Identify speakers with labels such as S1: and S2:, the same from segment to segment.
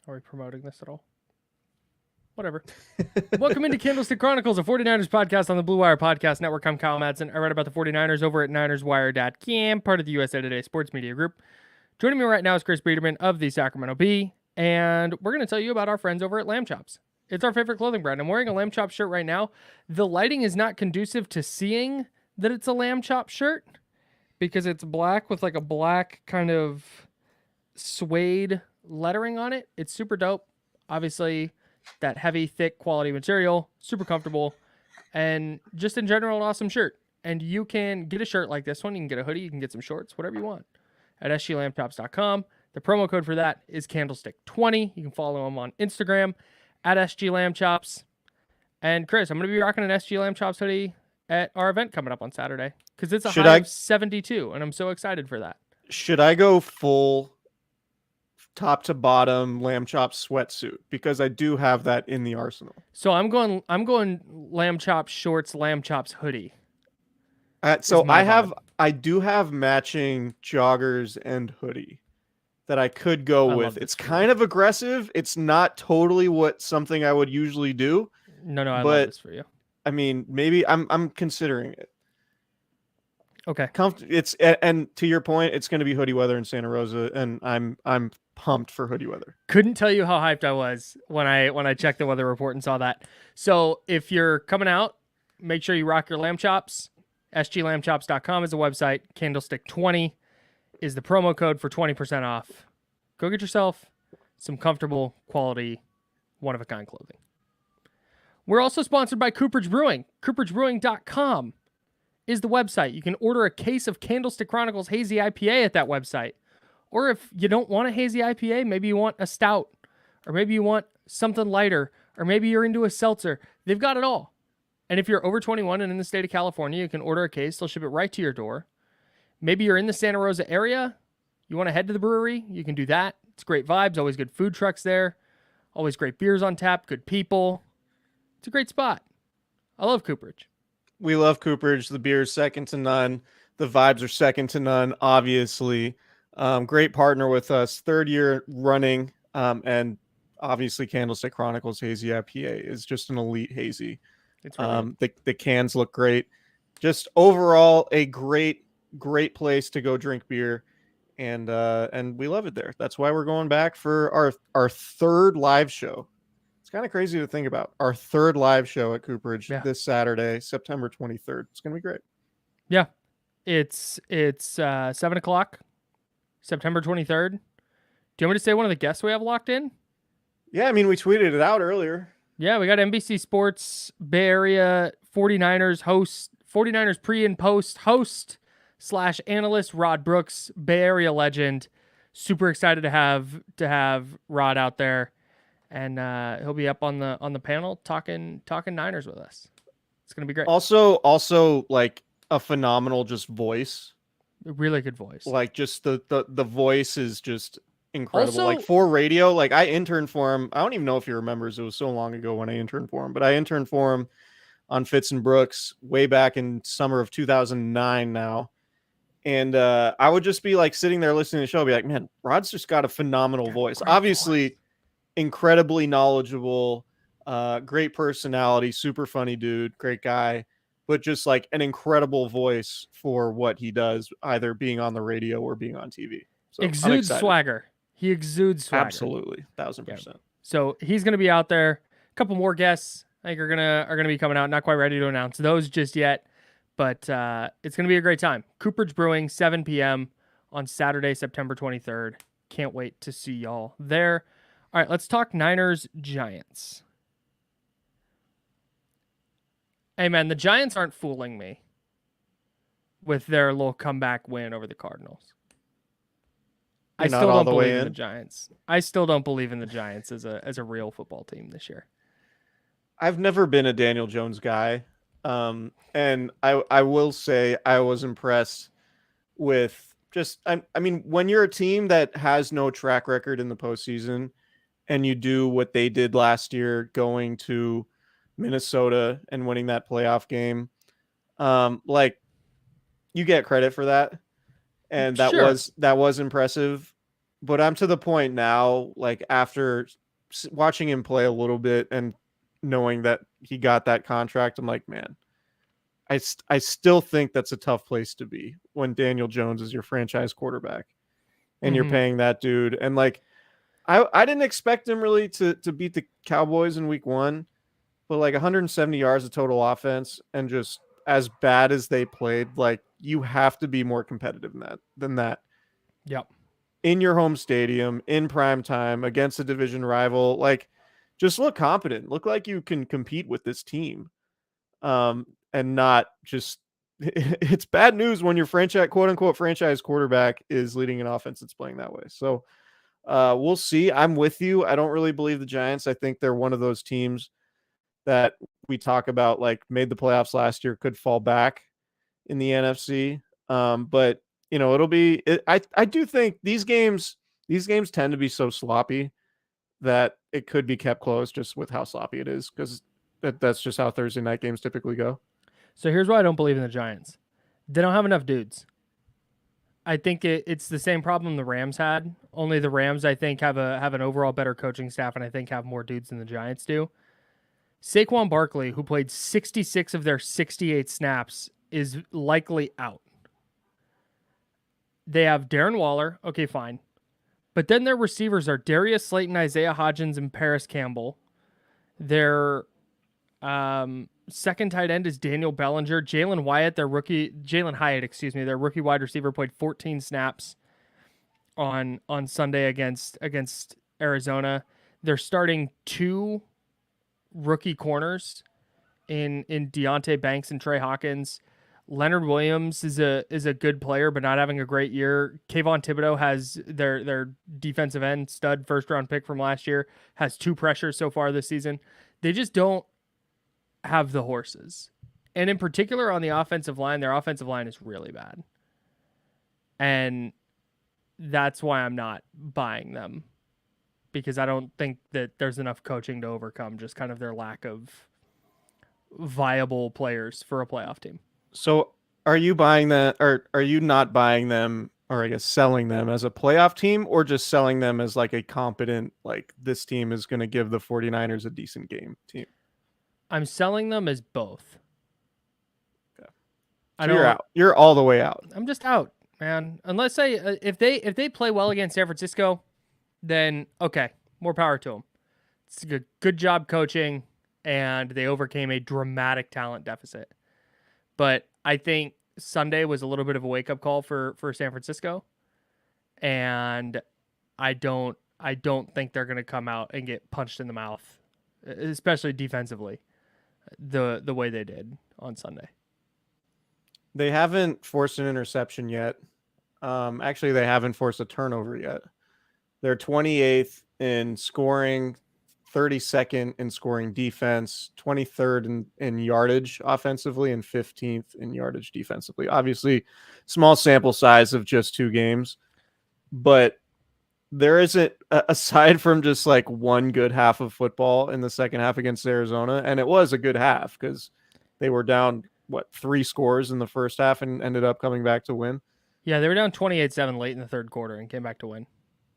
S1: Are we promoting this at all? Whatever. Welcome into Candlestick Chronicles, a 49ers podcast on the Blue Wire Podcast Network. I'm Kyle Madsen. I write about the 49ers over at NinersWire.com, part of the USA Today Sports Media Group. Joining me right now is Chris Biederman of the Sacramento Bee, and we're going to tell you about our friends over at Lamb Chops. It's our favorite clothing brand. I'm wearing a Lamb Chop shirt right now. The lighting is not conducive to seeing that it's a Lamb Chop shirt because it's black with like a black kind of suede lettering on it. It's super dope. Obviously, that heavy, thick, quality material, super comfortable, and just in general, an awesome shirt. And you can get a shirt like this one. You can get a hoodie. You can get some shorts, whatever you want at sglambchops.com. The promo code for that is Candlestick20. You can follow them on Instagram at sglambchops. And Chris, I'm going to be rocking an SG Lamb Chops hoodie at our event coming up on Saturday because it's a high of 72, and I'm so excited for that.
S2: Should I go full top to bottom Lamb Chops sweatsuit? Because I do have that in the arsenal.
S1: So I'm going Lamb Chops shorts, Lamb Chops hoodie.
S2: So I do have matching joggers and hoodie that I could go with. It's kind of aggressive. It's not totally something I would usually do.
S1: No, I love this for you.
S2: I mean, maybe I'm considering it.
S1: Okay.
S2: And to your point, it's going to be hoodie weather in Santa Rosa, and I'm pumped for hoodie weather.
S1: Couldn't tell you how hyped I was when I checked the weather report and saw that. So if you're coming out, make sure you rock your Lamb Chops. sglambchops.com is the website. Candlestick20 is the promo code for 20% off. Go get yourself some comfortable, quality, one-of-a-kind clothing. We're also sponsored by Cooperage Brewing. CooperAgeBrewing.com is the website. You can order a case of Candlestick Chronicles Hazy IPA at that website. Or if you don't want a hazy IPA, maybe you want a stout, or maybe you want something lighter, or maybe you're into a seltzer. They've got it all. And if you're over 21 and in the state of California, you can order a case. They'll ship it right to your door. Maybe you're in the Santa Rosa area. You want to head to the brewery. You can do that. It's great vibes. Always good food trucks there. Always great beers on tap. Good people. It's a great spot. I love Cooperage.
S2: We love Cooperage. The beer is second to none. The vibes are second to none, obviously. Great partner with us. Third year running. And obviously Candlestick Chronicles Hazy IPA is just an elite hazy.
S1: It's really
S2: the cans look great. Just overall a great place to go drink beer. And we love it there. That's why we're going back for our third live show. It's kind of crazy to think about. Our third live show at Cooperage this Saturday, September 23rd. It's going to be great.
S1: Yeah. It's 7 o'clock, September 23rd. Do you want me to say one of the guests we have locked in?
S2: Yeah, I mean, we tweeted it out earlier.
S1: Yeah, we got NBC Sports Bay Area 49ers host, 49ers pre and post host / analyst Rod Brooks, Bay Area legend. Super excited to have Rod out there, and he'll be up on the panel talking Niners with us. It's gonna be great.
S2: Also like a phenomenal just voice.
S1: A really good voice.
S2: Like just the voice is just incredible.
S1: Also,
S2: like for radio, like I interned for him. I don't even know if he remembers. It was so long ago when I interned for him, but I interned for him on Fitz and Brooks way back in summer of 2009 now. And I would just be like sitting there listening to the show, be like, man, Rod's just got a phenomenal voice. Obviously, incredibly knowledgeable, great personality, super funny dude, great guy, but just like an incredible voice for what he does, either being on the radio or being on TV. So
S1: exudes swagger. He exudes swagger.
S2: Absolutely, 1000%.
S1: Yeah. So he's going to be out there. A couple more guests I think are gonna be coming out. Not quite ready to announce those just yet. But it's going to be a great time. Cooperage Brewing, 7 p.m. on Saturday, September 23rd. Can't wait to see y'all there. All right, let's talk Niners-Giants. Hey, man, the Giants aren't fooling me with their little comeback win over the Cardinals. I still don't believe in the Giants. I still don't believe in the Giants as a real football team this year.
S2: I've never been a Daniel Jones guy. And I will say I was impressed with just, I mean, when you're a team that has no track record in the postseason and you do what they did last year, going to Minnesota and winning that playoff game, like you get credit for that. And that was impressive. but I'm to the point now, like after watching him play a little bit and knowing that he got that contract, I'm like, man, I still think that's a tough place to be when Daniel Jones is your franchise quarterback and you're
S1: Mm-hmm.
S2: paying that dude. And like, I didn't expect him really to beat the Cowboys in week 1, but like 170 yards of total offense and just as bad as they played, like you have to be more competitive than that
S1: Yep.
S2: in your home stadium in prime time against a division rival. Like, just look competent, look like you can compete with this team, and not just. It's bad news when your franchise, quote unquote, franchise quarterback is leading an offense that's playing that way. So we'll see. I'm with you. I don't really believe the Giants. I think they're one of those teams that we talk about, like made the playoffs last year, could fall back in the NFC. But it'll be. I do think these games tend to be so sloppy that it could be kept close just with how sloppy it is, because that's just how Thursday night games typically go.
S1: So here's why I don't believe in the Giants. They don't have enough dudes. I think it's the same problem the Rams had. Only the Rams, I think, have an overall better coaching staff, and I think have more dudes than the Giants do. Saquon Barkley, who played 66 of their 68 snaps, is likely out. They have Darren Waller. Okay, fine. But then their receivers are Darius Slayton, Isaiah Hodgins, and Paris Campbell. Their second tight end is Daniel Bellinger. Jalen Hyatt, their rookie wide receiver, played 14 snaps on Sunday against Arizona. They're starting 2 rookie corners in Deontay Banks and Trey Hawkins. Leonard Williams is a good player, but not having a great year. Kayvon Thibodeau has their defensive end stud first round pick from last year, has 2 pressures so far this season. They just don't have the horses. And in particular on the offensive line, their offensive line is really bad. And that's why I'm not buying them, because I don't think that there's enough coaching to overcome just kind of their lack of viable players for a playoff team.
S2: So are you buying that, or are you not buying them, or I guess selling them as a playoff team, or just selling them as like a competent, like this team is going to give the 49ers a decent game team?
S1: I'm selling them as both.
S2: Okay.
S1: So
S2: you're out. You're all the way out.
S1: I'm just out, man. Unless if they play well against San Francisco, then okay, more power to them. It's a good job coaching, and they overcame a dramatic talent deficit. But I think Sunday was a little bit of a wake-up call for San Francisco, and I don't think they're going to come out and get punched in the mouth, especially defensively, the way they did on Sunday.
S2: They haven't forced an interception yet. Actually, they haven't forced a turnover yet. They're 28th in scoring, 32nd in scoring defense, 23rd in yardage offensively, and 15th in yardage defensively. Obviously, small sample size of just 2 games, but there isn't, aside from just like one good half of football in the second half against Arizona, and it was a good half because they were down 3 scores in the first half and ended up coming back to win.
S1: Yeah, they were down 28-7 late in the third quarter and came back to win.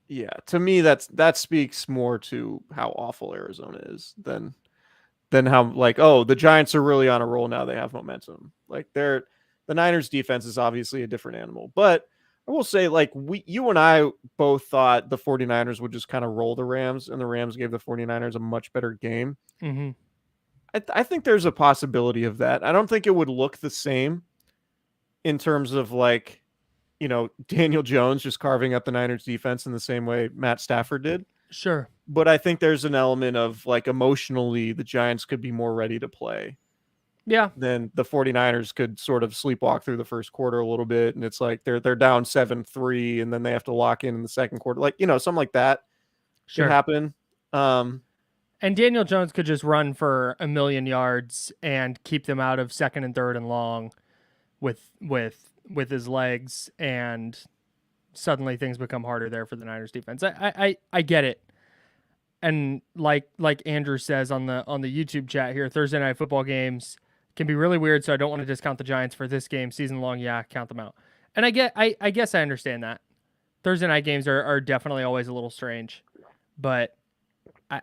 S2: Yeah, to me that speaks more to how awful Arizona is than how like, oh, the Giants are really on a roll now, they have momentum. Like the Niners defense is obviously a different animal. But I will say, like, you and I both thought the 49ers would just kind of roll the Rams, and the Rams gave the 49ers a much better game.
S1: Mm-hmm.
S2: I think there's a possibility of that. I don't think it would look the same in terms of like, Daniel Jones just carving up the Niners defense in the same way Matt Stafford did.
S1: Sure.
S2: But I think there's an element of like emotionally the Giants could be more ready to play.
S1: Yeah.
S2: Then the 49ers could sort of sleepwalk through the first quarter a little bit. And it's like they're down 7-3 and then they have to lock in the second quarter. Like, something like that
S1: Sure.
S2: could happen.
S1: And Daniel Jones could just run for 1,000,000 yards and keep them out of second and third and long with his legs, and suddenly things become harder there for the Niners defense. I get it. And like Andrew says on the YouTube chat here, Thursday night football games can be really weird, so I don't want to discount the Giants for this game. Season long, yeah, count them out. And I guess I understand that. Thursday night games are definitely always a little strange, but I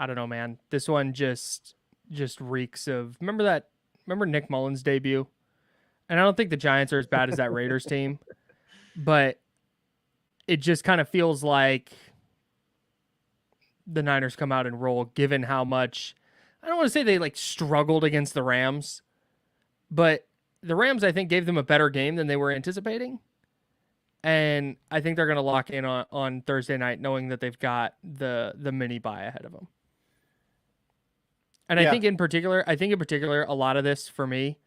S1: don't know, man. This one just reeks of remember Nick Mullins' debut? And I don't think the Giants are as bad as that Raiders team, but it just kind of feels like the Niners come out and roll, given how much, I don't want to say they like struggled against the Rams, but the Rams, I think, gave them a better game than they were anticipating. And I think they're going to lock in on Thursday night, knowing that they've got the mini bye ahead of them. And I think in particular, a lot of this for me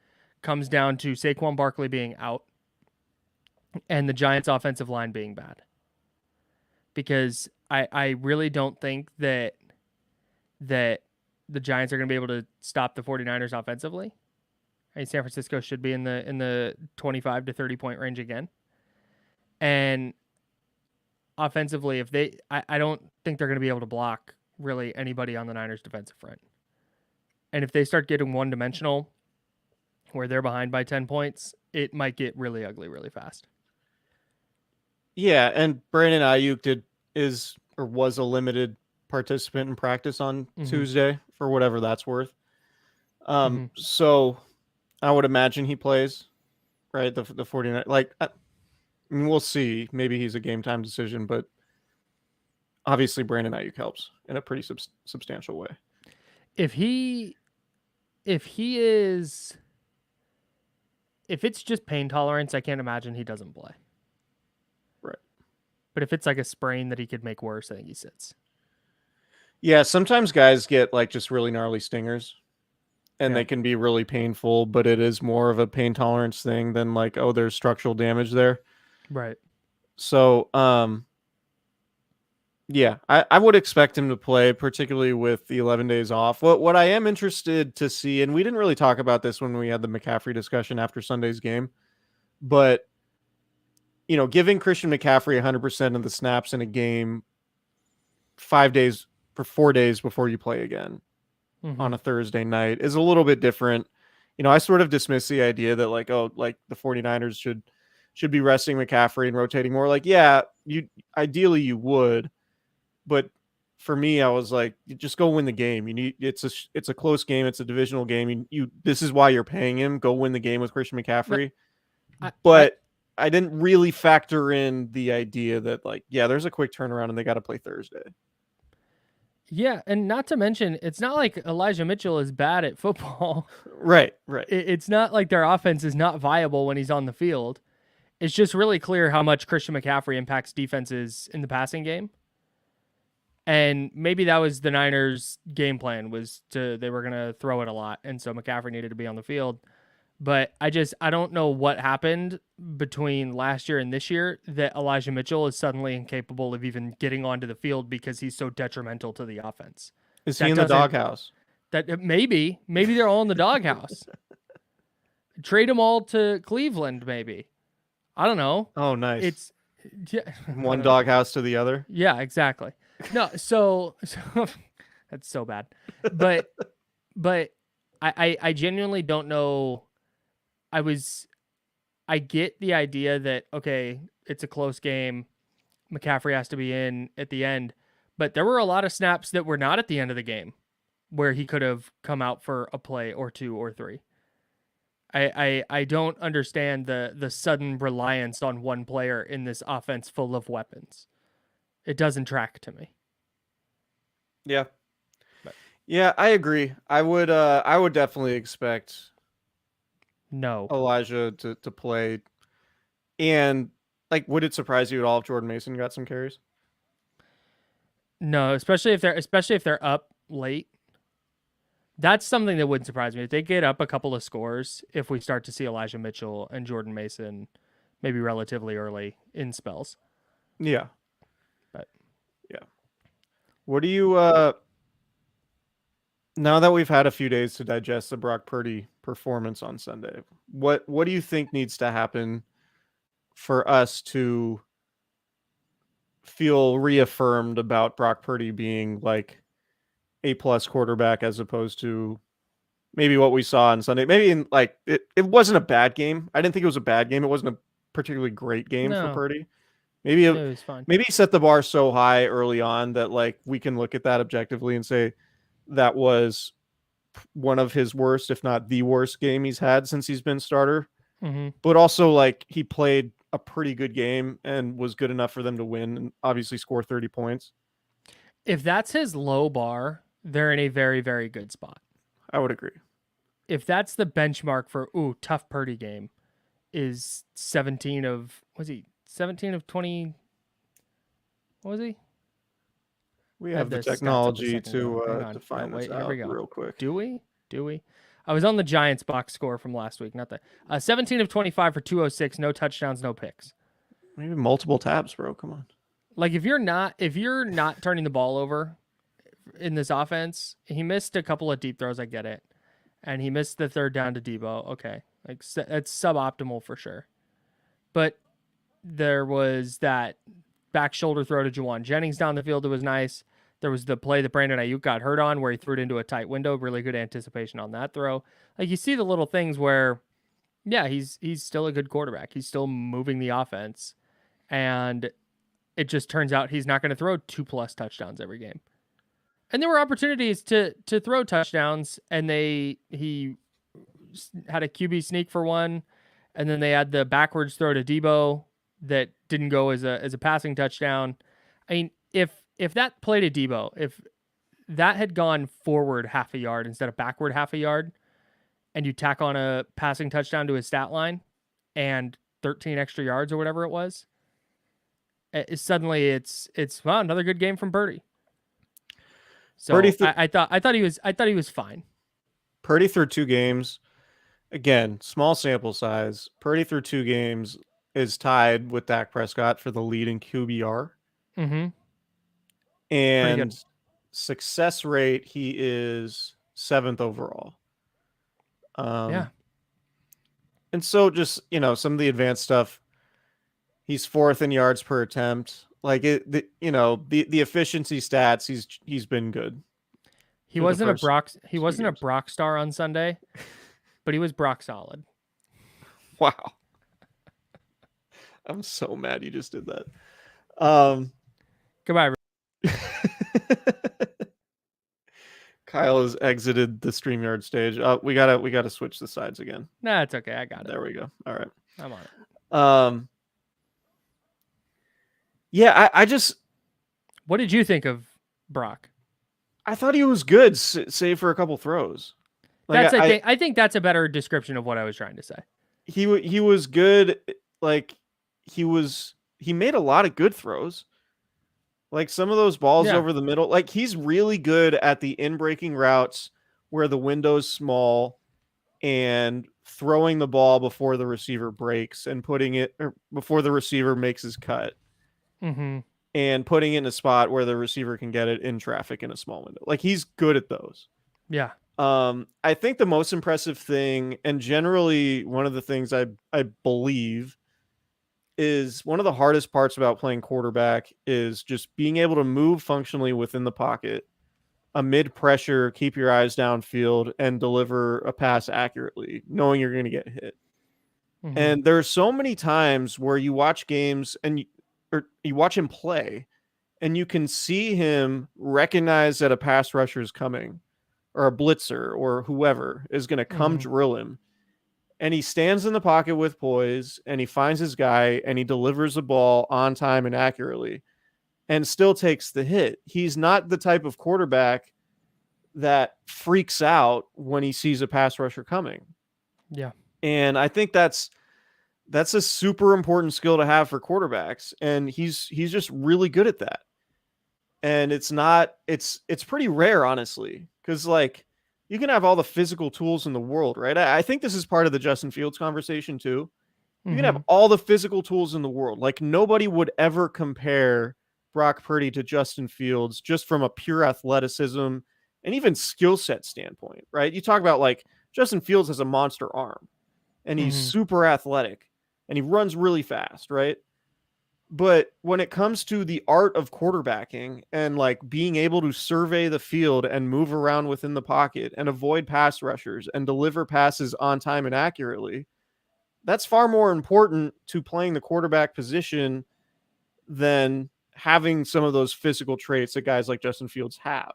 S1: comes down to Saquon Barkley being out and the Giants' offensive line being bad. Because I really don't think that the Giants are going to be able to stop the 49ers offensively. I mean, San Francisco should be in the 25 to 30 point range again. And offensively, I don't think they're going to be able to block really anybody on the Niners defensive front. And if they start getting one-dimensional where they're behind by 10 points, it might get really ugly really fast.
S2: Yeah, and Brandon Ayuk was a limited participant in practice on Tuesday, for whatever that's worth. So I would imagine he plays, right? The 49, like, I mean, we'll see. Maybe he's a game time decision, but obviously Brandon Ayuk helps in a pretty substantial way.
S1: If it's just pain tolerance, I can't imagine he doesn't play.
S2: Right.
S1: But if it's like a sprain that he could make worse, I think he sits.
S2: Yeah, sometimes guys get like just really gnarly stingers and they can be really painful, but it is more of a pain tolerance thing than like, oh, there's structural damage there.
S1: Right.
S2: So, yeah, I would expect him to play, particularly with the 11 days off. What I am interested to see, and we didn't really talk about this when we had the McCaffrey discussion after Sunday's game, but, you know, giving Christian McCaffrey 100% of the snaps in a game 4 days before you play again on a Thursday night is a little bit different. You know, I sort of dismiss the idea that like, oh, like the 49ers should be resting McCaffrey and rotating more. Like, yeah, ideally you would. But for me, I was like, you just go win the game. It's a close game. It's a divisional game. This is why you're paying him. Go win the game with Christian McCaffrey. But I didn't really factor in the idea that like, yeah, there's a quick turnaround and they got to play Thursday.
S1: Yeah, and not to mention, it's not like Elijah Mitchell is bad at football.
S2: Right.
S1: It's not like their offense is not viable when he's on the field. It's just really clear how much Christian McCaffrey impacts defenses in the passing game. And maybe that was the Niners' game plan, they were going to throw it a lot, and so McCaffrey needed to be on the field. But I don't know what happened between last year and this year that Elijah Mitchell is suddenly incapable of even getting onto the field because he's so detrimental to the offense.
S2: Is he in the doghouse?
S1: Maybe they're all in the doghouse. Trade them all to Cleveland, maybe. I don't know.
S2: Oh, nice.
S1: It's
S2: one doghouse to the other.
S1: Yeah, exactly. No, so that's so bad. But I genuinely don't know. I get the idea that, okay, it's a close game. McCaffrey has to be in at the end, but there were a lot of snaps that were not at the end of the game where he could have come out for a play or two or three. I don't understand the sudden reliance on one player in this offense full of weapons. It doesn't track to me.
S2: Yeah. Yeah, I agree. I would definitely expect Elijah to play. And like, would it surprise you at all if Jordan Mason got some carries?
S1: No, especially if they're up late. That's something that wouldn't surprise me. If they get up a couple of scores, if we start to see Elijah Mitchell and Jordan Mason maybe relatively early in spells.
S2: Yeah.
S1: But
S2: yeah. What do you now that we've had a few days to digest the Brock Purdy performance on Sunday, what do you think needs to happen for us to feel reaffirmed about Brock Purdy being like A+ quarterback as opposed to maybe what we saw on Sunday? Maybe in like it wasn't a bad game. I didn't think it was a bad game. It wasn't particularly great game for
S1: No,
S2: Purdy.
S1: it was fine.
S2: Maybe he set the bar so high early on that like we can look at that objectively and say that was one of his worst, if not the worst game he's had since he's been starter.
S1: Mm-hmm.
S2: But also like he played a pretty good game and was good enough for them to win and obviously score 30 points.
S1: If that's his low bar, they're in a very, very good spot.
S2: I would agree.
S1: If that's the benchmark for tough Purdy game, is 17 of 20? What was he?
S2: We have the technology to find this
S1: Here
S2: out
S1: we go.
S2: real quick.
S1: Do we? I was on the Giants box score from last week, not that. 17 of 25 for 206, no touchdowns, no picks.
S2: Maybe multiple tabs, bro. Come on.
S1: Like if you're not turning the ball over in this offense, he missed a couple of deep throws, I get it. And he missed the third down to Debo. Okay. Like it's suboptimal for sure. But there was that back shoulder throw to Juwan Jennings down the field that was nice. There was the play that Brandon Ayuk got hurt on where he threw it into a tight window. Really good anticipation on that throw. Like you see the little things where, yeah, he's still a good quarterback. He's still moving the offense. And it just turns out he's not going to throw 2+ touchdowns every game. And there were opportunities to throw touchdowns, and he had a QB sneak for one, and then they had the backwards throw to Debo that didn't go as a passing touchdown. I mean, if that play to Debo, if that had gone forward half a yard instead of backward half a yard, and you tack on a passing touchdown to his stat line and 13 extra yards or whatever it was, suddenly it's well, another good game from Purdy. So I thought he was fine.
S2: Purdy through 2 games. Again, small sample size. Purdy through 2 games is tied with Dak Prescott for the lead in QBR.
S1: Mm-hmm.
S2: And success rate, he is 7th overall.
S1: Yeah.
S2: And so just, some of the advanced stuff, he's 4th in yards per attempt. Like the efficiency stats, he's been good.
S1: He wasn't a Brock star on Sunday, but he was Brock solid.
S2: Wow. I'm so mad you just did that.
S1: Goodbye.
S2: Kyle has exited the StreamYard stage. We gotta switch the sides again.
S1: Nah, it's okay. I got it.
S2: There we go. All right.
S1: I'm on it.
S2: Yeah, I just.
S1: What did you think of Brock?
S2: I thought he was good, save for a couple throws.
S1: Like, I think that's a better description of what I was trying to say.
S2: He was good. Like he made a lot of good throws. Like some of those balls over the middle. Like he's really good at the in-breaking routes where the window's small and throwing the ball before the receiver breaks and before the receiver makes his cut.
S1: Mm-hmm.
S2: And putting it in a spot where the receiver can get it in traffic in a small window. Like he's good at those.
S1: Yeah.
S2: I think the most impressive thing, and generally one of the things I believe is one of the hardest parts about playing quarterback is just being able to move functionally within the pocket, amid pressure, keep your eyes downfield, and deliver a pass accurately, knowing you're going to get hit. Mm-hmm. And there are so many times where you watch games and you watch him play and you can see him recognize that a pass rusher is coming or a blitzer or whoever is going to come drill him. And he stands in the pocket with poise and he finds his guy and he delivers the ball on time and accurately and still takes the hit. He's not the type of quarterback that freaks out when he sees a pass rusher coming.
S1: Yeah.
S2: And I think that's a super important skill to have for quarterbacks. And he's just really good at that. And it's pretty rare, honestly, because like you can have all the physical tools in the world, right? I think this is part of the Justin Fields conversation too. You can have all the physical tools in the world. Like nobody would ever compare Brock Purdy to Justin Fields just from a pure athleticism and even skill set standpoint, right? You talk about like Justin Fields has a monster arm and he's super athletic and he runs really fast, right? But when it comes to the art of quarterbacking and like being able to survey the field and move around within the pocket and avoid pass rushers and deliver passes on time and accurately, That's far more important to playing the quarterback position than having some of those physical traits that guys like Justin Fields have.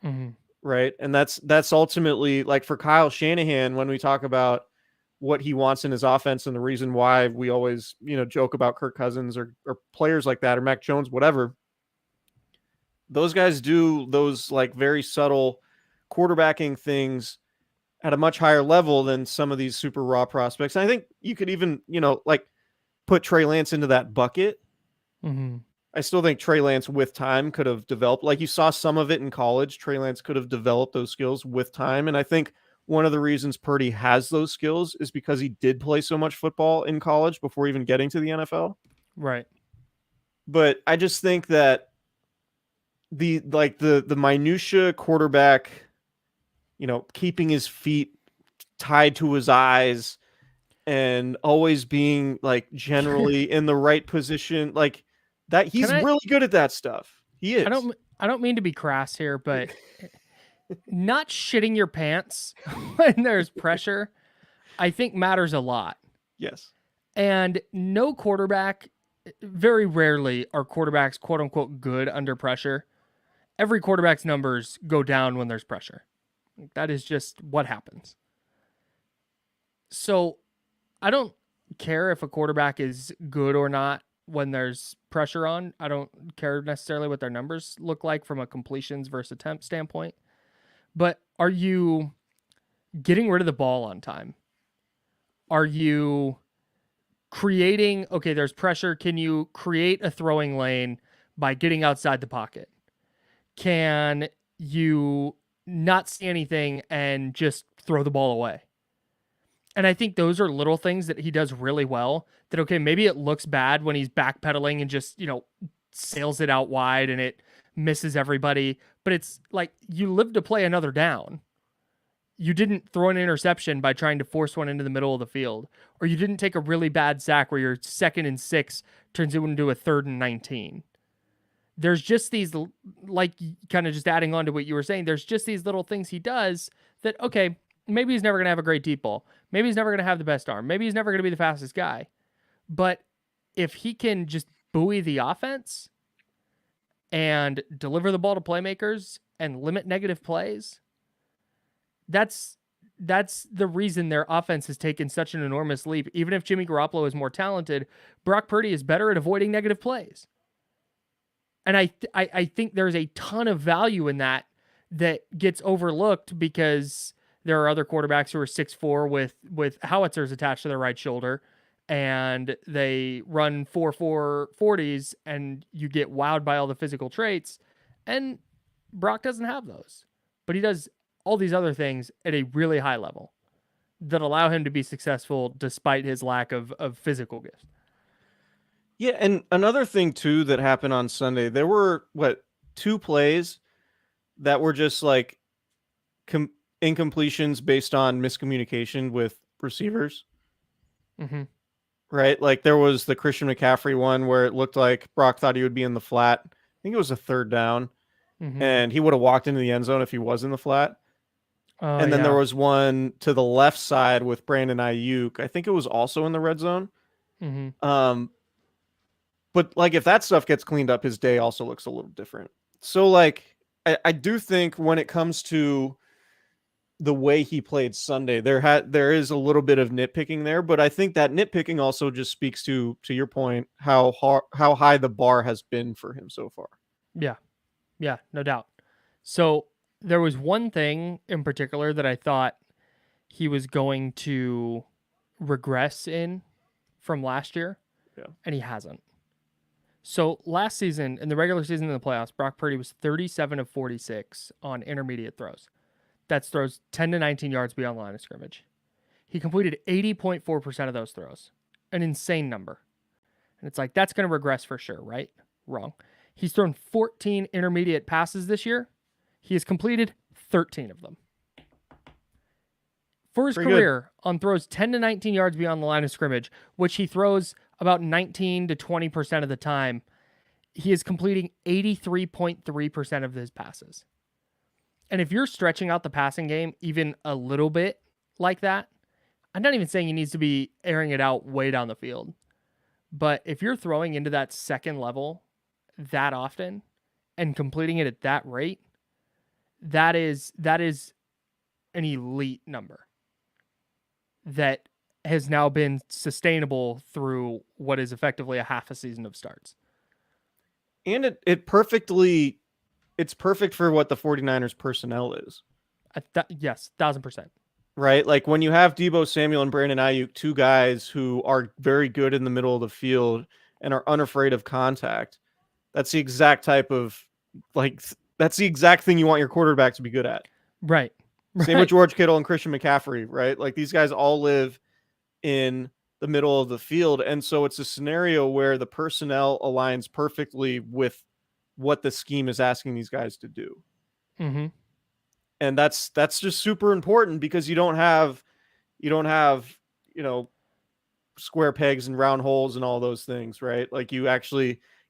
S1: Mm-hmm.
S2: Right. And that's ultimately, like, for Kyle Shanahan, when we talk about what he wants in his offense and the reason why we always, joke about Kirk Cousins or players like that, or Mac Jones, whatever, those guys do those like very subtle quarterbacking things at a much higher level than some of these super raw prospects. And I think you could even, like, put Trey Lance into that bucket.
S1: Mm-hmm.
S2: I still think Trey Lance with time could have developed, like you saw some of it in college. Trey Lance could have developed those skills with time. And I think one of the reasons Purdy has those skills is because he did play so much football in college before even getting to the NFL.
S1: Right.
S2: But I just think that the minutia quarterback, keeping his feet tied to his eyes and always being like generally in the right position, like that, he's really good at that stuff. He is.
S1: I don't mean to be crass here, but not shitting your pants when there's pressure, I think matters a lot.
S2: Yes.
S1: And no quarterback, very rarely are quarterbacks quote unquote good under pressure. Every quarterback's numbers go down when there's pressure. That is just what happens. So I don't care if a quarterback is good or not when there's pressure on. I don't care necessarily what their numbers look like from a completions versus attempt standpoint. But are you getting rid of the ball on time? Are you creating, okay, there's pressure. Can you create a throwing lane by getting outside the pocket? Can you not see anything and just throw the ball away? And I think those are little things that he does really well. That, okay, maybe it looks bad when he's backpedaling and just, sails it out wide and it misses everybody. But it's like, you live to play another down. You didn't throw an interception by trying to force one into the middle of the field. Or you didn't take a really bad sack where your 2nd and 6 turns into a 3rd and 19. There's just these, like, kind of just adding on to what you were saying, there's just these little things he does that, okay, maybe he's never going to have a great deep ball. Maybe he's never going to have the best arm. Maybe he's never going to be the fastest guy. But if he can just buoy the offense and deliver the ball to playmakers and limit negative plays, that's the reason their offense has taken such an enormous leap. Even if Jimmy Garoppolo is more talented, Brock Purdy is better at avoiding negative plays. And I think there's a ton of value in that gets overlooked because there are other quarterbacks who are 6'4" with howitzers attached to their right shoulder, and they run 4.4 40s, and you get wowed by all the physical traits. And Brock doesn't have those, but he does all these other things at a really high level that allow him to be successful despite his lack of physical gifts.
S2: Yeah, and another thing too that happened on Sunday, there were 2 plays that were just like incompletions based on miscommunication with receivers.
S1: Mm-hmm.
S2: Right? Like there was the Christian McCaffrey one where it looked like Brock thought he would be in the flat. I think it was a 3rd down, and he would have walked into the end zone if he was in the flat. And then there was one to the left side with Brandon Ayuk. I think it was also in the red zone.
S1: Mm-hmm.
S2: But like if that stuff gets cleaned up, his day also looks a little different. So like I do think when it comes to the way he played Sunday, there is a little bit of nitpicking there, but I think that nitpicking also just speaks to your point, how high the bar has been for him so far.
S1: Yeah, no doubt. So there was one thing in particular that I thought he was going to regress in from last year, and he hasn't. So last season, in the regular season in the playoffs, Brock Purdy was 37 of 46 on intermediate throws. That's throws 10 to 19 yards beyond the line of scrimmage. He completed 80.4% of those throws, an insane number. And it's like, that's going to regress for sure, right? Wrong. He's thrown 14 intermediate passes this year. He has completed 13 of them. For his career, on throws 10 to 19 yards beyond the line of scrimmage, which he throws about 19 to 20% of the time, he is completing 83.3% of his passes. And if you're stretching out the passing game even a little bit like that, I'm not even saying he needs to be airing it out way down the field. But if you're throwing into that second level that often and completing it at that rate, that is an elite number that has now been sustainable through what is effectively a half a season of starts.
S2: And it's perfect for what the 49ers personnel is.
S1: Yes, 1,000%.
S2: Right? Like when you have Deebo Samuel and Brandon Ayuk, two guys who are very good in the middle of the field and are unafraid of contact, that's the exact type of, that's the exact thing you want your quarterback to be good at.
S1: Right.
S2: Same with George Kittle and Christian McCaffrey, right? Like these guys all live in the middle of the field. And so it's a scenario where the personnel aligns perfectly with what the scheme is asking these guys to do.
S1: Mm-hmm.
S2: And that's just super important because you don't have, square pegs and round holes and all those things, right? Like you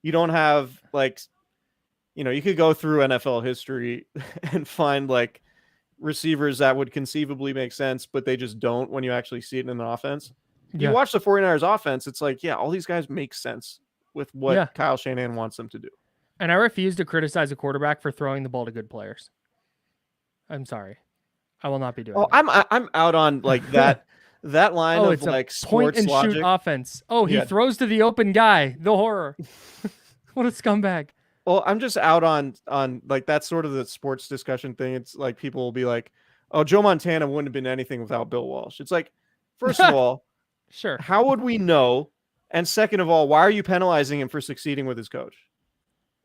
S2: don't have you could go through NFL history and find like receivers that would conceivably make sense, but they just don't when you actually see it in an offense. You watch the 49ers offense, it's like, all these guys make sense with what Kyle Shanahan wants them to do.
S1: And I refuse to criticize a quarterback for throwing the ball to good players. I'm sorry. I will not be doing
S2: that. I'm out on like that that line of like
S1: point and
S2: logic.
S1: Shoot offense. Oh, he throws to the open guy. The horror. What a scumbag.
S2: Well, I'm just out on like that's sort of the sports discussion thing. It's like people will be like, "Oh, Joe Montana wouldn't have been anything without Bill Walsh." It's like, first of all,
S1: sure.
S2: How would we know? And second of all, why are you penalizing him for succeeding with his coach?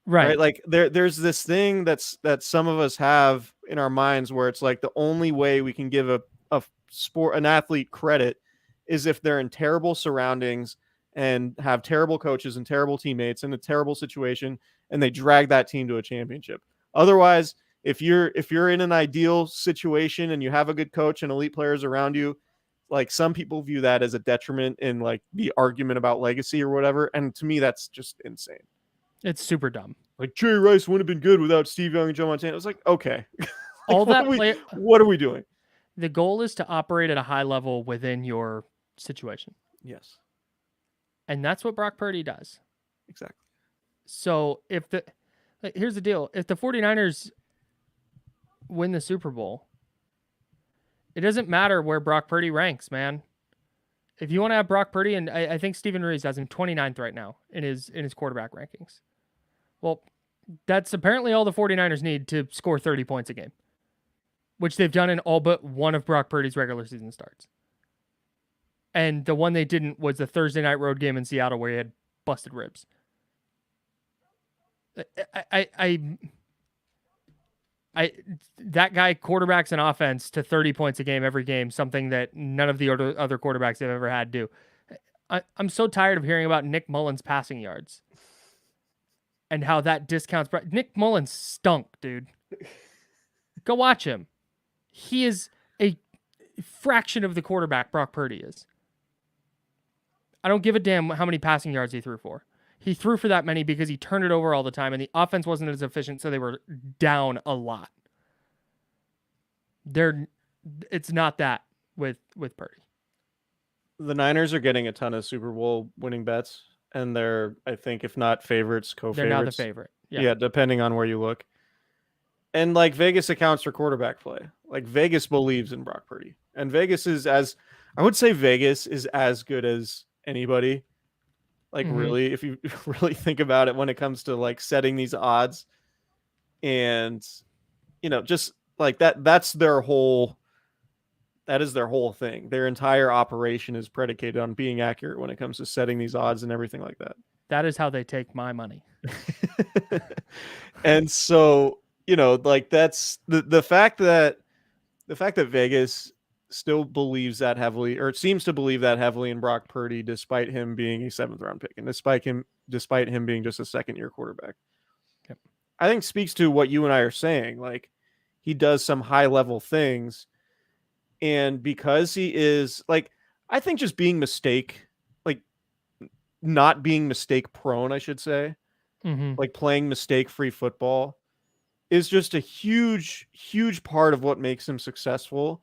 S2: Right? Like there's this thing that some of us have in our minds where it's like the only way we can give an athlete credit is if they're in terrible surroundings and have terrible coaches and terrible teammates in a terrible situation and they drag that team to a championship. Otherwise, if you're in an ideal situation and you have a good coach and elite players around you, like some people view that as a detriment in like the argument about legacy or whatever. And to me, that's just insane.
S1: It's super dumb.
S2: Like Jerry Rice wouldn't have been good without Steve Young and Joe Montana. It was like, okay,
S1: all that.
S2: What are we doing?
S1: The goal is to operate at a high level within your situation.
S2: Yes.
S1: And that's what Brock Purdy does.
S2: Exactly.
S1: So here's the deal. If the 49ers win the Super Bowl, it doesn't matter where Brock Purdy ranks, man. If you want to have Brock Purdy, and I think Steven Ruiz has him 29th right now in his quarterback rankings. Well, that's apparently all the 49ers need to score 30 points a game, which they've done in all but one of Brock Purdy's regular season starts. And the one they didn't was the Thursday night road game in Seattle where he had busted ribs. That guy quarterbacks an offense to 30 points a game every game, something that none of the other quarterbacks they've ever had do. I'm so tired of hearing about Nick Mullins' passing yards and how that discounts. Nick Mullins stunk, dude. Go watch him. He is a fraction of the quarterback Brock Purdy is. I don't give a damn how many passing yards he threw for. He threw for that many because he turned it over all the time, and the offense wasn't as efficient, so they were down a lot. It's not that with Purdy.
S2: The Niners are getting a ton of Super Bowl winning bets, and they're, I think, if not favorites, co-favorites.
S1: They're now the favorite.
S2: Yeah, depending on where you look. And like Vegas accounts for quarterback play. Like Vegas believes in Brock Purdy, and Vegas is as good as anybody. Like really, if you really think about it, when it comes to like setting these odds, and just like that is their whole thing. Their entire operation is predicated on being accurate when it comes to setting these odds and everything like that.
S1: That is how they take my money.
S2: And so, like that's the fact that Vegas still believes that heavily, or seems to believe that heavily in Brock Purdy, despite him being a 7th round pick and despite him being just a second-year quarterback.
S1: Yep.
S2: I think speaks to what you and I are saying. Like he does some high level things, and because he is like, I think just being not being mistake prone, I should say, like playing mistake free football is just a huge, huge part of what makes him successful.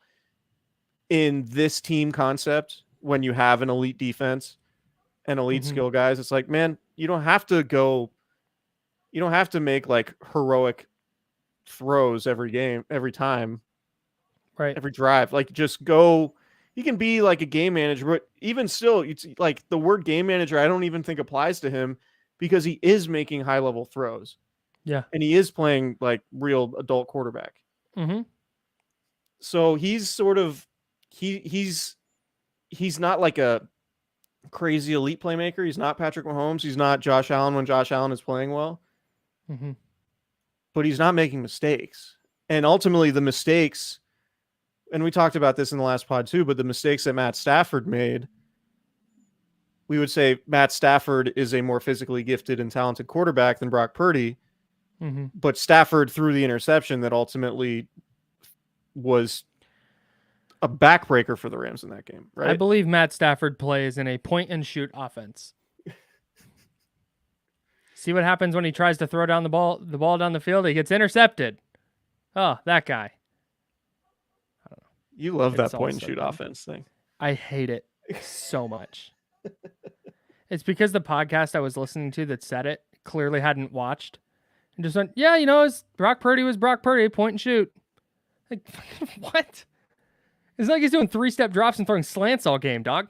S2: in this team concept, when you have an elite defense and elite skill guys, it's like, man, you don't have to make like heroic throws every game, every time,
S1: right?
S2: every drive. Like, just go. He can be like a game manager, but even still, it's like the word game manager, I don't even think applies to him because he is making high level throws.
S1: Yeah.
S2: And he is playing like real adult quarterback. So he's sort of, he's not like a crazy elite playmaker. He's not Patrick Mahomes. He's not Josh Allen when Josh Allen is playing well. But he's not making mistakes. And ultimately the mistakes, and we talked about this in the last pod too, but the mistakes that Matt Stafford made, we would say Matt Stafford is a more physically gifted and talented quarterback than Brock Purdy. But Stafford threw the interception that ultimately was a backbreaker for the Rams in that game, right?
S1: I believe Matt Stafford plays in a point and shoot offense. See what happens when he tries to throw down the ball down the field? He gets intercepted. Oh, that guy. I don't know.
S2: You love that point and shoot offense thing.
S1: I hate it so much. It's because the podcast I was listening to that said it clearly hadn't watched. And just went, yeah, Brock Purdy was Brock Purdy, point and shoot. Like, what? It's like he's doing 3-step drops and throwing slants all game, dog.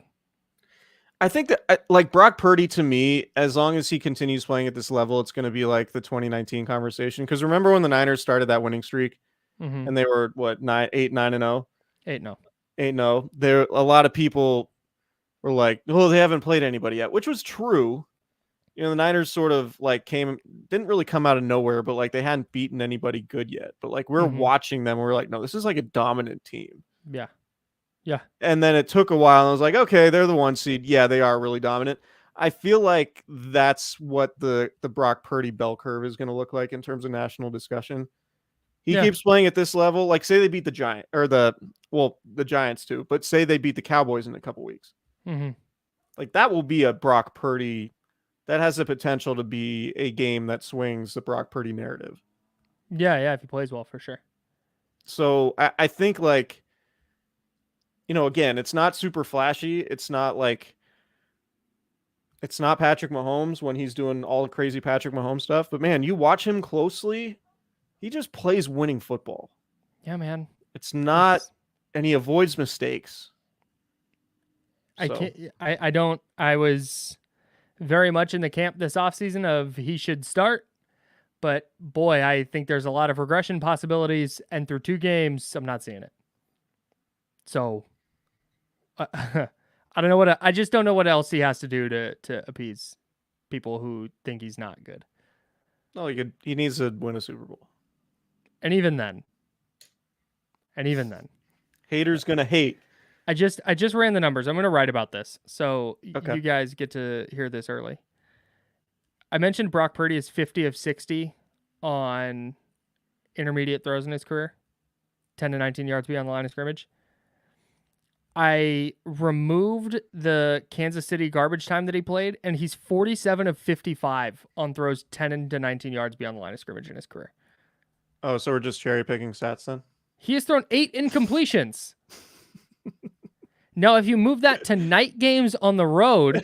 S2: I think that, like, Brock Purdy, to me, as long as he continues playing at this level, it's going to be like the 2019 conversation. Because remember when the Niners started that winning streak, and they were, what, 8-9-0?
S1: 8-0.
S2: 8-0. There, a lot of people were like, well, they haven't played anybody yet, which was true. The Niners sort of like didn't really come out of nowhere, but like they hadn't beaten anybody good yet. But like we're watching them, we're like, no, this is like a dominant team.
S1: Yeah. Yeah.
S2: And then it took a while, and I was like, okay, they're the 1 seed. Yeah, they are really dominant. I feel like that's what the Brock Purdy bell curve is going to look like in terms of national discussion. He keeps playing at this level. Like, say they beat the the Giants too, but say they beat the Cowboys in a couple weeks. Like, that will be a Brock Purdy. That has the potential to be a game that swings the Brock Purdy narrative.
S1: Yeah, if he plays well, for sure.
S2: So I think, like, again, it's not super flashy. It's not Patrick Mahomes when he's doing all the crazy Patrick Mahomes stuff. But, man, you watch him closely, he just plays winning football.
S1: Yeah, man.
S2: It's not, and he avoids mistakes.
S1: I was very much in the camp this offseason of he should start. But, boy, I think there's a lot of regression possibilities. And through 2 games, I'm not seeing it. So, I don't know I just don't know what else he has to do to appease people who think he's not good.
S2: No, he needs to win a Super Bowl.
S1: And even then.
S2: Haters going to hate.
S1: I just ran the numbers. I'm going to write about this. So
S2: okay.
S1: You guys get to hear this early. I mentioned Brock Purdy is 50 of 60 on intermediate throws in his career. 10 to 19 yards beyond the line of scrimmage. I removed the Kansas City garbage time that he played, and he's 47 of 55 on throws 10 to 19 yards beyond the line of scrimmage in his career.
S2: Oh, so we're just cherry picking stats then?
S1: He has thrown 8 incompletions. Now, if you move that to night games on the road,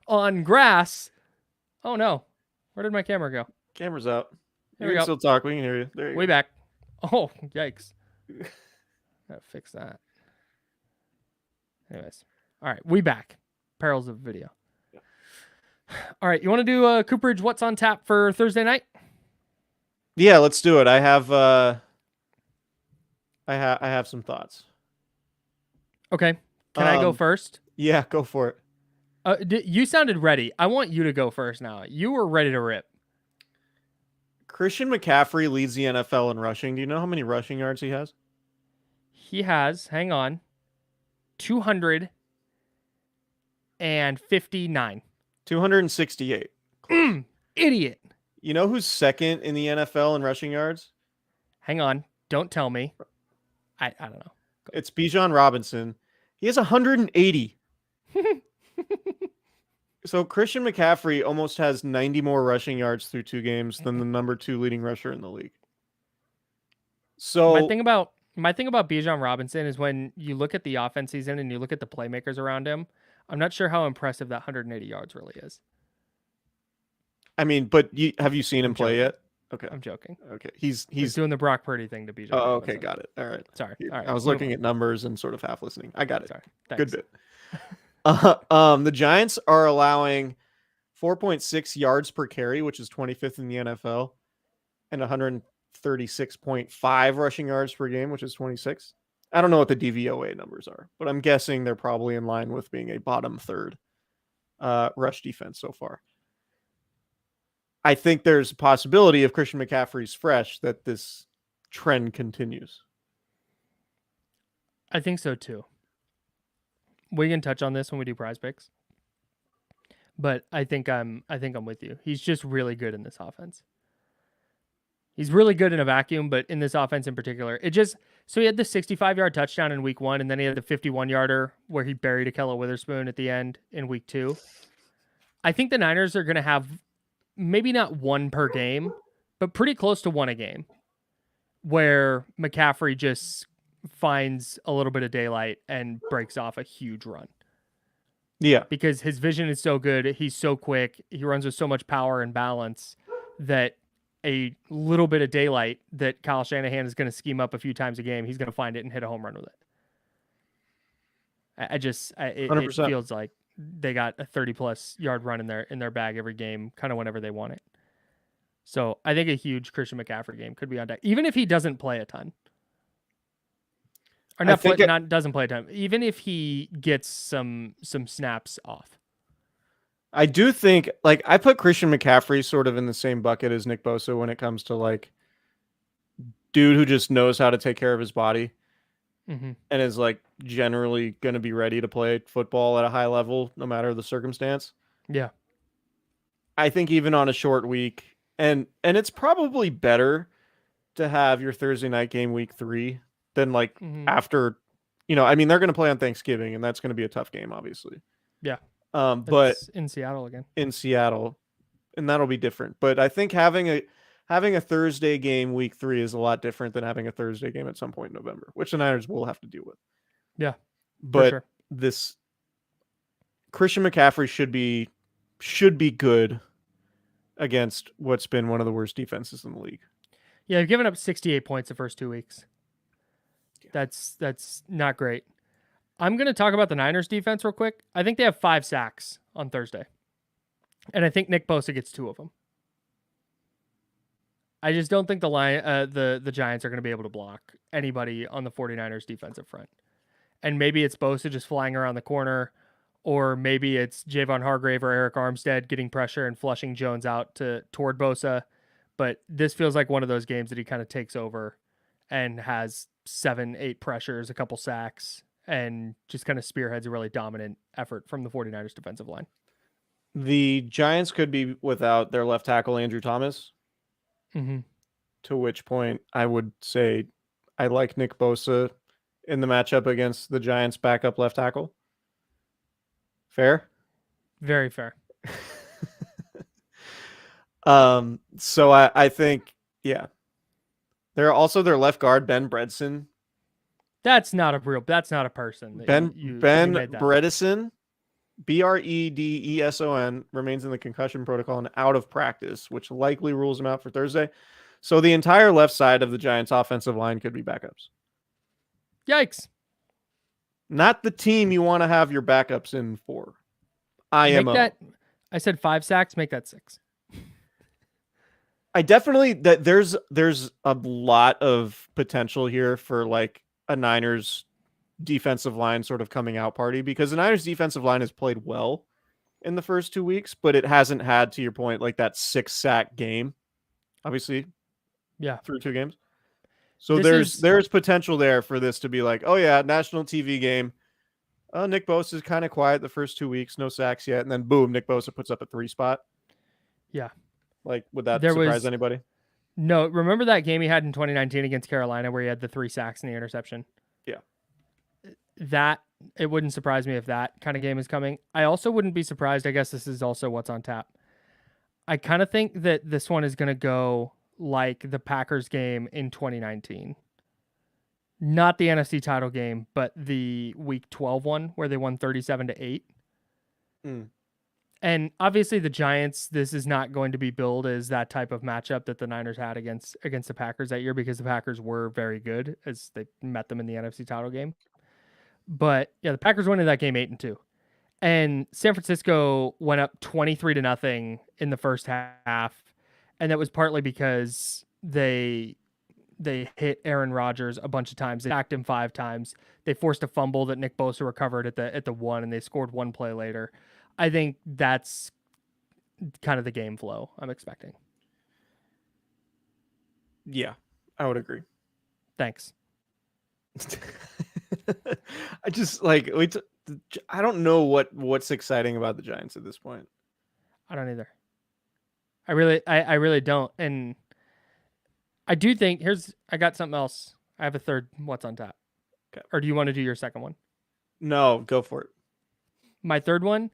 S1: on grass, oh no, where did my camera go?
S2: Camera's out.
S1: There
S2: You
S1: we
S2: can
S1: go.
S2: still talk. We can hear you. There you
S1: Way
S2: go.
S1: back. Oh, yikes. Gotta fix that. Anyways. All right, we back. Perils of video.
S2: Yeah.
S1: All right, you want to do Cooperage What's on Tap for Thursday night?
S2: Yeah, let's do it. I have some thoughts.
S1: Okay. Can I go first?
S2: Yeah, go for it.
S1: You sounded ready. I want you to go first now. You were ready to rip.
S2: Christian McCaffrey leads the NFL in rushing. Do you know how many rushing yards he has?
S1: He has, hang on, 259.
S2: 268.
S1: Idiot.
S2: You know who's second in the NFL in rushing yards?
S1: Hang on. Don't tell me. I don't know.
S2: It's Bijan Robinson. He has 180. So Christian McCaffrey almost has 90 more rushing yards through 2 games than the number 2 leading rusher in the league. So
S1: My thing about My thing about Bijan Robinson is when you look at the offense he's in and you look at the playmakers around him, I'm not sure how impressive that 180 yards really is.
S2: I mean, but have you seen him play
S1: joking.
S2: yet? Okay.
S1: I'm joking.
S2: Okay. He's
S1: doing the Brock Purdy thing to Bijan.
S2: Oh,
S1: Robinson.
S2: okay, got it. All right.
S1: Sorry. All right.
S2: I was looking at numbers and sort of half listening. I got it.
S1: Sorry.
S2: Good
S1: Thanks.
S2: bit. The Giants are allowing 4.6 yards per carry, which is 25th in the NFL, and 136.5 rushing yards per game, which is 26th. I don't know what the DVOA numbers are, but I'm guessing they're probably in line with being a bottom third rush defense so far. I think there's a possibility if Christian McCaffrey's fresh that this trend continues.
S1: I think so too. We can touch on this when we do prize picks. But I think I'm with you. He's just really good in this offense. He's really good in a vacuum, but in this offense in particular, so he had the 65-yard touchdown in week 1, and then he had the 51-yarder where he buried Ahkello Witherspoon at the end in week 2. I think the Niners are going to have maybe not one per game, but pretty close to one a game, where McCaffrey just finds a little bit of daylight and breaks off a huge run.
S2: Yeah.
S1: Because his vision is so good. He's so quick. He runs with so much power and balance that a little bit of daylight that Kyle Shanahan is going to scheme up a few times a game, he's going to find it and hit a home run with it. It feels like they got a 30-plus yard run in their bag every game, kind of whenever they want it. So I think a huge Christian McCaffrey game could be on deck, even if he doesn't play a ton. Or doesn't play a ton. Even if he gets some snaps off.
S2: I do think, like, I put Christian McCaffrey sort of in the same bucket as Nick Bosa when it comes to, like, dude who just knows how to take care of his body and is, like, generally going to be ready to play football at a high level no matter the circumstance.
S1: Yeah.
S2: I think even on a short week, and it's probably better to have your Thursday night game week 3 than, like, after, I mean, they're going to play on Thanksgiving, and that's going to be a tough game, obviously.
S1: Yeah.
S2: But
S1: in Seattle again.
S2: In Seattle, and that'll be different. But I think having a Thursday game week 3 is a lot different than having a Thursday game at some point in November, which the Niners will have to deal with.
S1: Yeah.
S2: But this Christian McCaffrey should be good against what's been one of the worst defenses in the league.
S1: Yeah, they've given up 68 points the first 2 weeks. That's not great. I'm going to talk about the Niners defense real quick. I think they have 5 sacks on Thursday. And I think Nick Bosa gets 2 of them. I just don't think the Giants are going to be able to block anybody on the 49ers defensive front. And maybe it's Bosa just flying around the corner, or maybe it's Javon Hargrave or Eric Armstead getting pressure and flushing Jones out toward Bosa. But this feels like one of those games that he kind of takes over and has 7-8 pressures, a couple sacks, and just kind of spearheads a really dominant effort from the 49ers defensive line.
S2: The Giants could be without their left tackle, Andrew Thomas. To which point I would say I like Nick Bosa in the matchup against the Giants' backup left tackle. Fair?
S1: Very fair.
S2: So I think, yeah. They're also their left guard, Ben Bredesen.
S1: That's not a person.
S2: Ben Bredesen, Bredeson, remains in the concussion protocol and out of practice, which likely rules him out for Thursday. So the entire left side of the Giants' offensive line could be backups.
S1: Yikes.
S2: Not the team you want to have your backups in for. I
S1: said 5 sacks, make that 6.
S2: I definitely there's a lot of potential here for like a Niners defensive line sort of coming out party, because the Niners defensive line has played well in the first 2 weeks, but it hasn't had, to your point, like that 6 sack game, obviously.
S1: Yeah.
S2: Through 2 games. So there's potential there for this to be like, oh yeah, national TV game. Nick Bosa is kind of quiet the first 2 weeks, no sacks yet, and then boom, Nick Bosa puts up a 3 spot.
S1: Yeah.
S2: Like, would that surprise anybody?
S1: No. Remember that game he had in 2019 against Carolina where he had the 3 sacks and the interception?
S2: Yeah.
S1: It wouldn't surprise me if that kind of game is coming. I also wouldn't be surprised. I guess this is also what's on tap. I kind of think that this one is going to go like the Packers game in 2019. Not the NFC title game, but the Week 12 one where they won 37-8.
S2: Mm.
S1: And obviously the Giants, this is not going to be billed as that type of matchup that the Niners had against the Packers that year, because the Packers were very good as they met them in the NFC title game. But yeah, the Packers went into that game 8-2. And San Francisco went up 23-0 in the first half. And that was partly because they hit Aaron Rodgers a bunch of times. They sacked him 5 times. They forced a fumble that Nick Bosa recovered at the 1, and they scored 1 play later. I think that's kind of the game flow I'm expecting.
S2: Yeah, I would agree.
S1: Thanks.
S2: I just like I don't know what's exciting about the Giants at this point.
S1: I don't either. I really don't. And I do think I got something else. I have a third what's on top.
S2: Okay.
S1: Or do you want to do your second one?
S2: No, go for it.
S1: My third one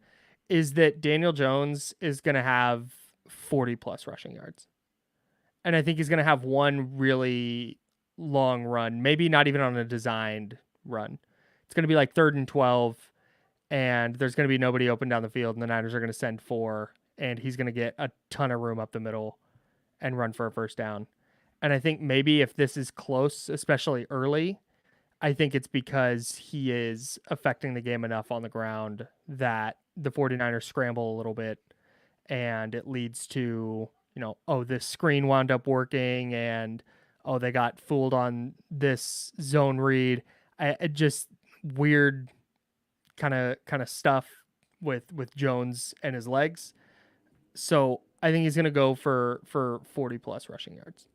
S1: is that Daniel Jones is going to have 40 plus rushing yards. And I think he's going to have one really long run, maybe not even on a designed run. It's going to be like 3rd and 12, and there's going to be nobody open down the field, and the Niners are going to send 4, and he's going to get a ton of room up the middle and run for a first down. And I think maybe if this is close, especially early, I think it's because he is affecting the game enough on the ground that the 49ers scramble a little bit, and it leads to, this screen wound up working, and they got fooled on this zone read. Just weird kind of stuff with Jones and his legs. So I think he's going to go for 40 plus rushing yards.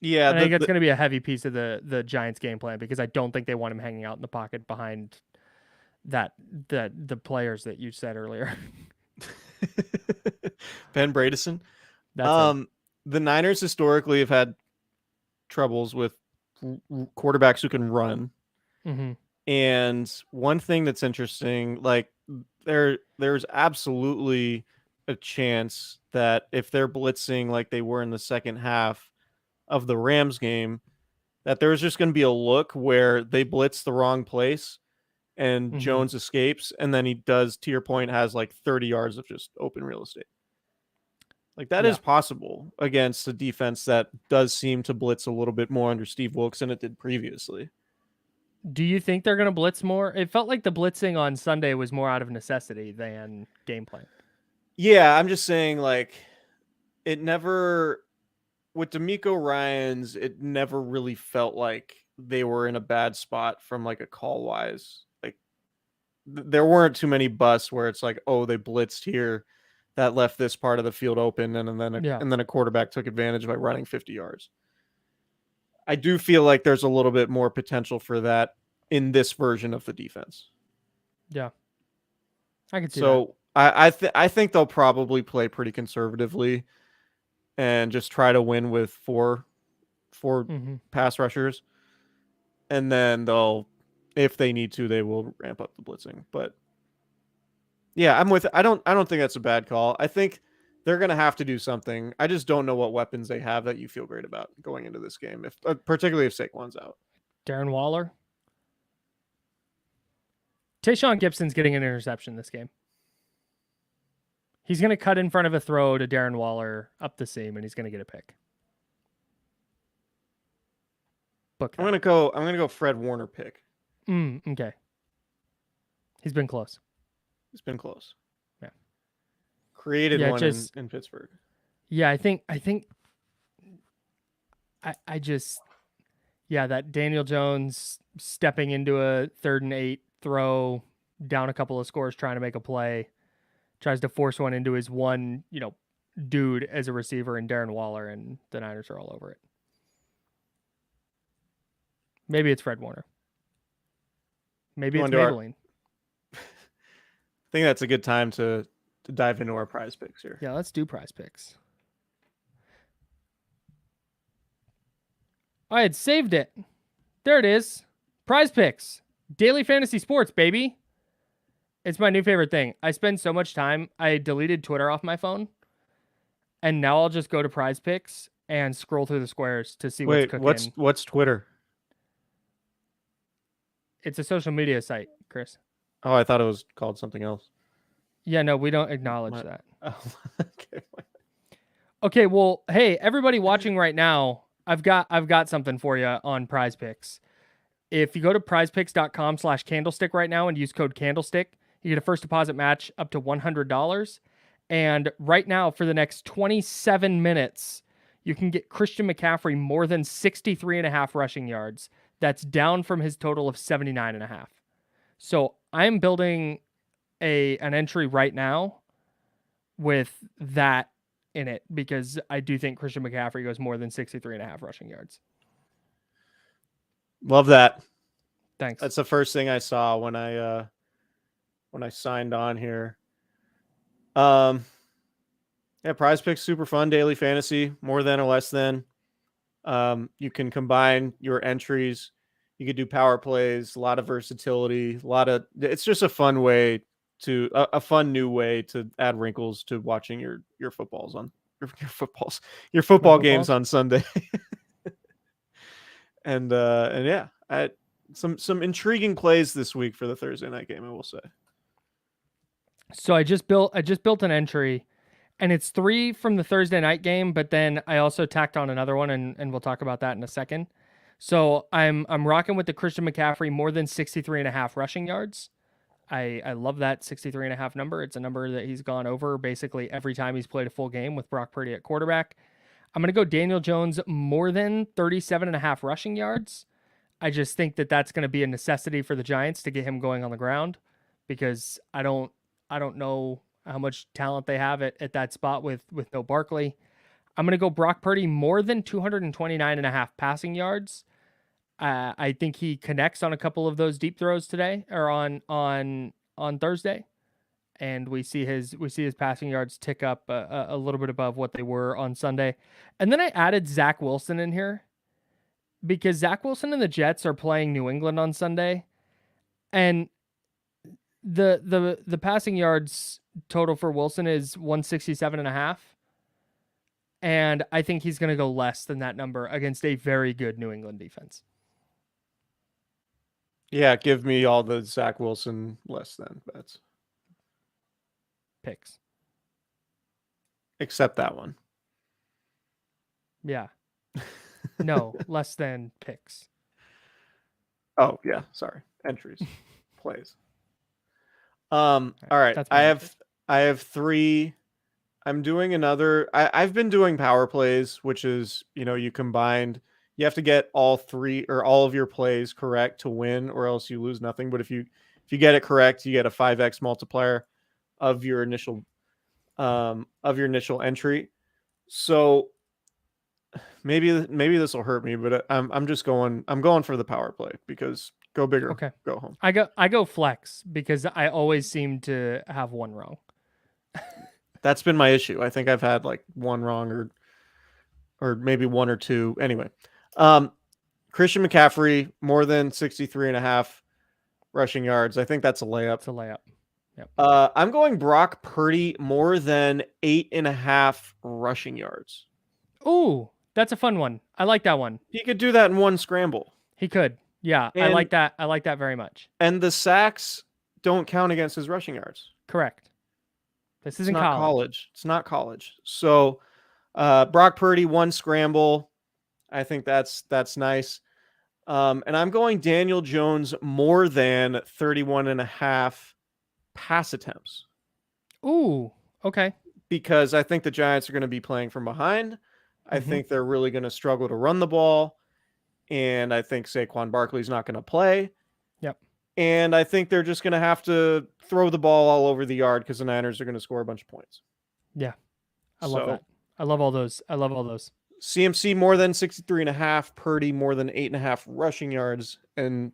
S2: Yeah,
S1: I think that's going to be a heavy piece of the Giants game plan, because I don't think they want him hanging out in the pocket behind the players that you said earlier.
S2: Ben Bredesen.
S1: That's
S2: the Niners historically have had troubles with quarterbacks who can run.
S1: Mm-hmm.
S2: And one thing that's interesting, like there's absolutely a chance that if they're blitzing like they were in the second half of the Rams game, that there's just going to be a look where they blitz the wrong place and
S1: Mm-hmm.
S2: Jones escapes, and then he does, to your point, has like 30 yards of just open real estate. Like that is possible against a defense that does seem to blitz a little bit more under Steve Wilkes than it did previously.
S1: Do you think they're going to blitz more? It felt like the blitzing on Sunday was more out of necessity than game plan.
S2: Yeah, I'm just saying, like, it never, with D'Amico Ryans, it never really felt like they were in a bad spot from like a call wise. Like there weren't too many busts where it's like, oh, they blitzed here, that left this part of the field open, and then a quarterback took advantage by running 50 yards. I do feel like there's a little bit more potential for that in this version of the defense.
S1: Yeah, I can see
S2: that. I think they'll probably play pretty conservatively and just try to win with four pass rushers, and then they'll, if they need to, they will ramp up the blitzing. But yeah, I'm with. I don't think that's a bad call. I think they're going to have to do something. I just don't know what weapons they have that you feel great about going into this game, if particularly if Saquon's out.
S1: Darren Waller. Tayshaun Gibson's getting an interception this game. He's going to cut in front of a throw to Darren Waller up the seam, and he's going to get a pick.
S2: I'm going to go Fred Warner pick.
S1: Okay. He's been close.
S2: Yeah. Created one in Pittsburgh.
S1: Yeah, I think that Daniel Jones stepping into a 3rd and 8 throw, down a couple of scores trying to make a play, tries to force one into his one, dude as a receiver in Darren Waller, and the Niners are all over it. Maybe it's Fred Warner. Maybe it's Maybelline.
S2: I think that's a good time to dive into our prize picks here.
S1: Yeah, let's do prize picks. I had saved it. There it is. Prize picks. Daily fantasy sports, baby. It's my new favorite thing. I spend so much time. I deleted Twitter off my phone, and now I'll just go to prize picks and scroll through the squares to see
S2: Wait,
S1: what's cooking.
S2: what's Twitter?
S1: It's a social media site, Chris.
S2: Oh, I thought it was called something else.
S1: Yeah, no, we don't acknowledge that.
S2: Oh, okay.
S1: Okay, well, hey, everybody watching right now, I've got something for you on Prize Picks. If you go to prizepicks.com/candlestick right now and use code candlestick, you get a first deposit match up to $100. And right now, for the next 27 minutes, you can get Christian McCaffrey more than 63.5 rushing yards. That's down from his total of 79.5. So I'm building an entry right now with that in it because I do think Christian McCaffrey goes more than 63.5 rushing yards.
S2: Love that.
S1: Thanks.
S2: That's the first thing I saw when I signed on here. Yeah, Prize Picks, super fun daily fantasy, more than or less than. You can combine your entries. You could do power plays, a lot of versatility, it's just a fun way a fun new way to add wrinkles to watching your footballs on your football games on Sunday. and yeah, some intriguing plays this week for the Thursday night game, I will say.
S1: So I just built an entry, and it's 3 from the Thursday night game, but then I also tacked on another one, and we'll talk about that in a second. So I'm rocking with the Christian McCaffrey more than 63.5 rushing yards. I love that 63.5 number. It's a number that he's gone over basically every time he's played a full game with Brock Purdy at quarterback. I'm going to go Daniel Jones more than 37.5 rushing yards. I just think that that's going to be a necessity for the Giants to get him going on the ground because I don't know how much talent they have at that spot with no Barkley. I'm going to go Brock Purdy more than 229.5 passing yards. I think he connects on a couple of those deep throws today or on Thursday, and we see his passing yards tick up a little bit above what they were on Sunday. And then I added Zach Wilson in here because Zach Wilson and the Jets are playing New England on Sunday, and the passing yards total for Wilson is 167.5. And I think he's going to go less than that number against a very good New England defense.
S2: Yeah, give me all the Zach Wilson less than bets.
S1: Picks.
S2: Except that one.
S1: Yeah. No, less than picks.
S2: Oh, yeah, sorry. Entries. Plays. All right. I have 3. I'm doing another. I've been doing power plays, which is, you combined. You have to get all 3 or all of your plays correct to win, or else you lose nothing. But if you get it correct, you get a 5x multiplier of your initial entry. So maybe this will hurt me, but I'm going for the power play because go bigger,
S1: okay,
S2: go home.
S1: I go flex because I always seem to have one wrong.
S2: That's been my issue. I think I've had like one wrong or maybe 1 or 2. Anyway, Christian McCaffrey, more than 63.5 rushing yards. I think that's a layup.
S1: It's a layup. Yep.
S2: I'm going Brock Purdy, more than 8.5 rushing yards.
S1: Ooh, that's a fun one. I like that one.
S2: He could do that in one scramble.
S1: He could. Yeah, I like that. I like that very much.
S2: And the sacks don't count against his rushing yards.
S1: Correct. This isn't
S2: college. It's not college. So Brock Purdy, 1 scramble. I think that's nice. And I'm going Daniel Jones more than 31.5 pass attempts.
S1: Ooh, okay.
S2: Because I think the Giants are going to be playing from behind. I think they're really going to struggle to run the ball. And I think Saquon Barkley's not going to play.
S1: Yep.
S2: And I think they're just going to have to throw the ball all over the yard because the Niners are going to score a bunch of points.
S1: Yeah. I love that. I love all those.
S2: CMC more than 63.5, Purdy more than 8.5 rushing yards, and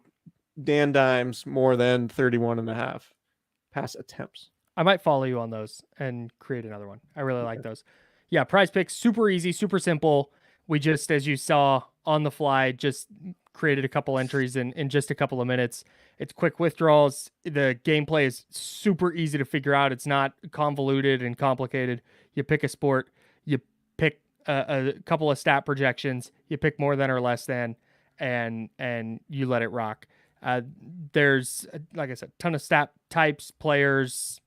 S2: Dan Dimes more than 31.5 pass attempts.
S1: I might follow you on those and create another one. I really like those. Yeah, Prize Picks, super easy, super simple. We just, as you saw on the fly, just created a couple entries in just a couple of minutes. It's quick withdrawals. The gameplay is super easy to figure out. It's not convoluted and complicated. You pick a sport, you pick a couple of stat projections. You pick more than or less than, and you let it rock. There's, like I said, a ton of stat types, players,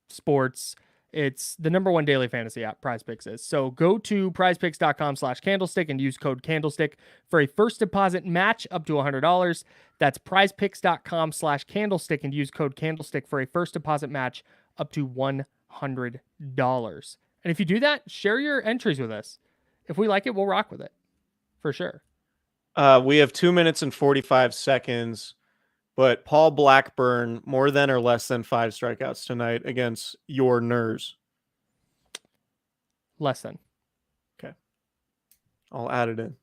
S1: sports. It's the number one daily fantasy app, PrizePicks is. So go to prizepicks.com/candlestick and use code candlestick for a first deposit match up to $100. That's prizepicks.com/candlestick and use code candlestick for a first deposit match up to $100. And if you do that, share your entries with us. If we like it, we'll rock with it for sure.
S2: We have 2 minutes and 45 seconds. But Paul Blackburn, more than or less than 5 strikeouts tonight against your Ners?
S1: Less than.
S2: Okay. I'll add it in.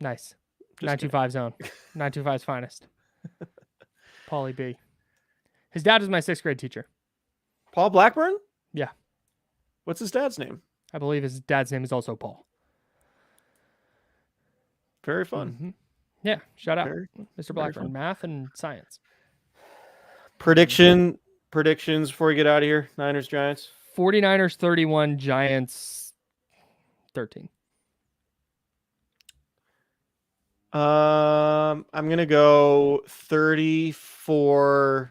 S1: Nice. 925 zone. 925's finest. Paulie B. His dad was my 6th grade teacher.
S2: Paul Blackburn?
S1: Yeah.
S2: What's his dad's name?
S1: I believe his dad's name is also Paul.
S2: Very fun.
S1: Mm-hmm. Yeah, shout out, Mr. Blackburn.
S2: Fun.
S1: Math and science.
S2: Predictions before we get out of here. Niners, Giants.
S1: 49ers 31, Giants 13.
S2: I'm gonna go 34-16.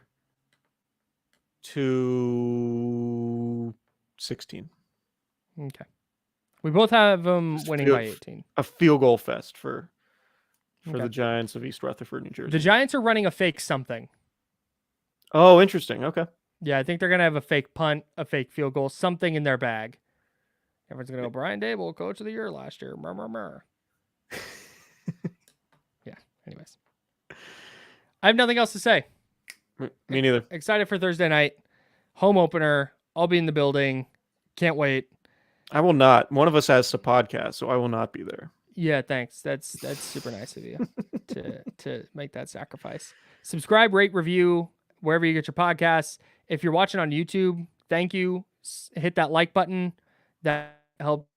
S1: Okay. We both have them winning by 18.
S2: A field goal fest for the Giants of East Rutherford, New Jersey.
S1: The Giants are running a fake something.
S2: Oh, interesting. Okay.
S1: Yeah, I think they're going to have a fake punt, a fake field goal, something in their bag. Everyone's going to go, Brian Dable, coach of the year last year. Yeah, anyways. I have nothing else to say.
S2: Me neither.
S1: Excited for Thursday night. Home opener. I'll be in the building. Can't wait.
S2: I will not. One of us has a podcast, so I will not be there.
S1: Yeah, thanks. That's super nice of you to make that sacrifice. Subscribe, rate, review wherever you get your podcasts. If you're watching on YouTube, thank you. Hit that like button. That helps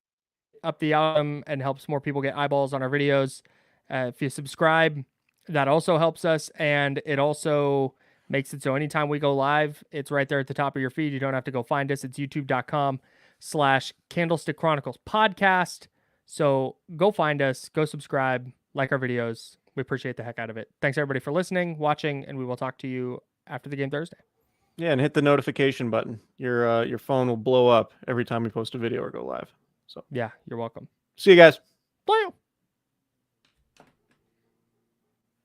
S1: up the algorithm and helps more people get eyeballs on our videos. If you subscribe, that also helps us, and it also makes it so anytime we go live, it's right there at the top of your feed. You don't have to go find us. It's youtube.com/Candlestick Chronicles podcast. So go find us, go subscribe, like our videos. We appreciate the heck out of it. Thanks everybody for listening, watching, and we will talk to you after the game Thursday.
S2: Yeah, and hit the notification button. Your phone will blow up every time we post a video or go live. So
S1: yeah, you're welcome.
S2: See you guys.
S1: Bye.